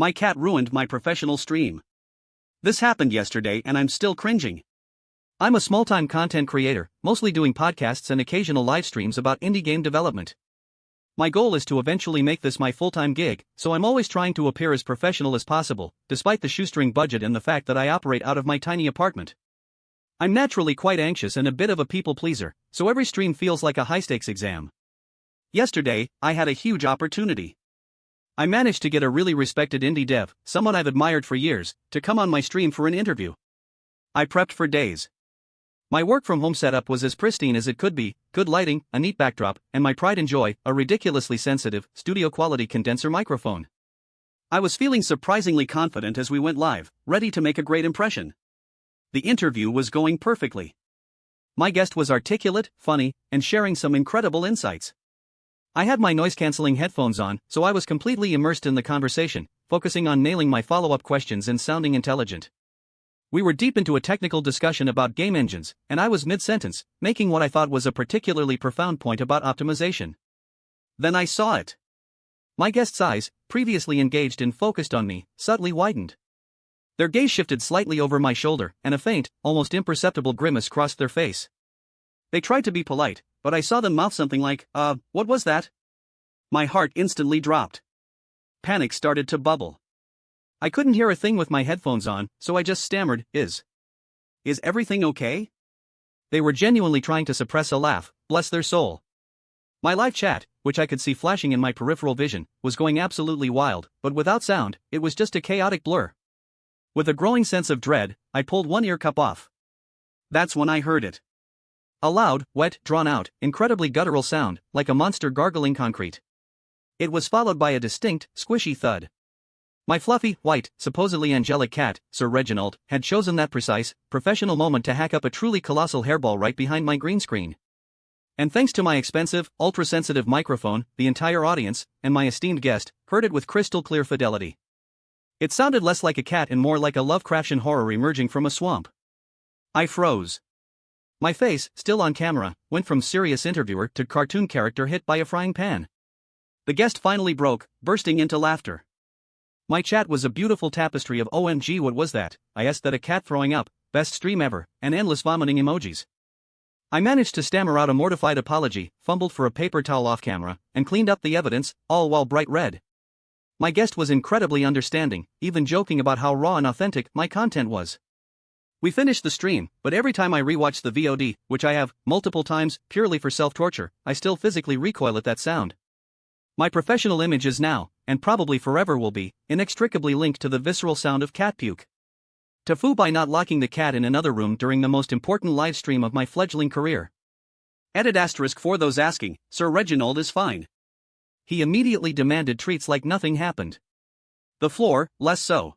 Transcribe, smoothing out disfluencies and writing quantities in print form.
My cat ruined my professional stream. This happened yesterday and I'm still cringing. I'm a small-time content creator, mostly doing podcasts and occasional live streams about indie game development. My goal is to eventually make this my full-time gig, so I'm always trying to appear as professional as possible, despite the shoestring budget and the fact that I operate out of my tiny apartment. I'm naturally quite anxious and a bit of a people pleaser, so every stream feels like a high-stakes exam. Yesterday, I had a huge opportunity. I managed to get a really respected indie dev, someone I've admired for years, to come on my stream for an interview. I prepped for days. My work-from-home setup was as pristine as it could be, good lighting, a neat backdrop, and my pride and joy, a ridiculously sensitive, studio-quality condenser microphone. I was feeling surprisingly confident as we went live, ready to make a great impression. The interview was going perfectly. My guest was articulate, funny, and sharing some incredible insights. I had my noise-canceling headphones on, so I was completely immersed in the conversation, focusing on nailing my follow-up questions and sounding intelligent. We were deep into a technical discussion about game engines, and I was mid-sentence, making what I thought was a particularly profound point about optimization. Then I saw it. My guest's eyes, previously engaged and focused on me, subtly widened. Their gaze shifted slightly over my shoulder, and a faint, almost imperceptible grimace crossed their face. They tried to be polite, but I saw them mouth something like, what was that? My heart instantly dropped. Panic started to bubble. I couldn't hear a thing with my headphones on, so I just stammered, Is everything okay? They were genuinely trying to suppress a laugh, bless their soul. My live chat, which I could see flashing in my peripheral vision, was going absolutely wild, but without sound, it was just a chaotic blur. With a growing sense of dread, I pulled one ear cup off. That's when I heard it. A loud, wet, drawn-out, incredibly guttural sound, like a monster gargling concrete. It was followed by a distinct, squishy thud. My fluffy, white, supposedly angelic cat, Sir Reginald, had chosen that precise, professional moment to hack up a truly colossal hairball right behind my green screen. And thanks to my expensive, ultra-sensitive microphone, the entire audience, and my esteemed guest, heard it with crystal-clear fidelity. It sounded less like a cat and more like a Lovecraftian horror emerging from a swamp. I froze. My face, still on camera, went from serious interviewer to cartoon character hit by a frying pan. The guest finally broke, bursting into laughter. My chat was a beautiful tapestry of OMG what was that, I asked that a cat throwing up, best stream ever, and endless vomiting emojis. I managed to stammer out a mortified apology, fumbled for a paper towel off camera, and cleaned up the evidence, all while bright red. My guest was incredibly understanding, even joking about how raw and authentic my content was. We finished the stream, but every time I rewatch the VOD, which I have, multiple times, purely for self-torture, I still physically recoil at that sound. My professional image is now, and probably forever will be, inextricably linked to the visceral sound of cat puke. To foo by not locking the cat in another room during the most important live stream of my fledgling career. Edit asterisk for those asking, Sir Reginald is fine. He immediately demanded treats like nothing happened. The floor, less so.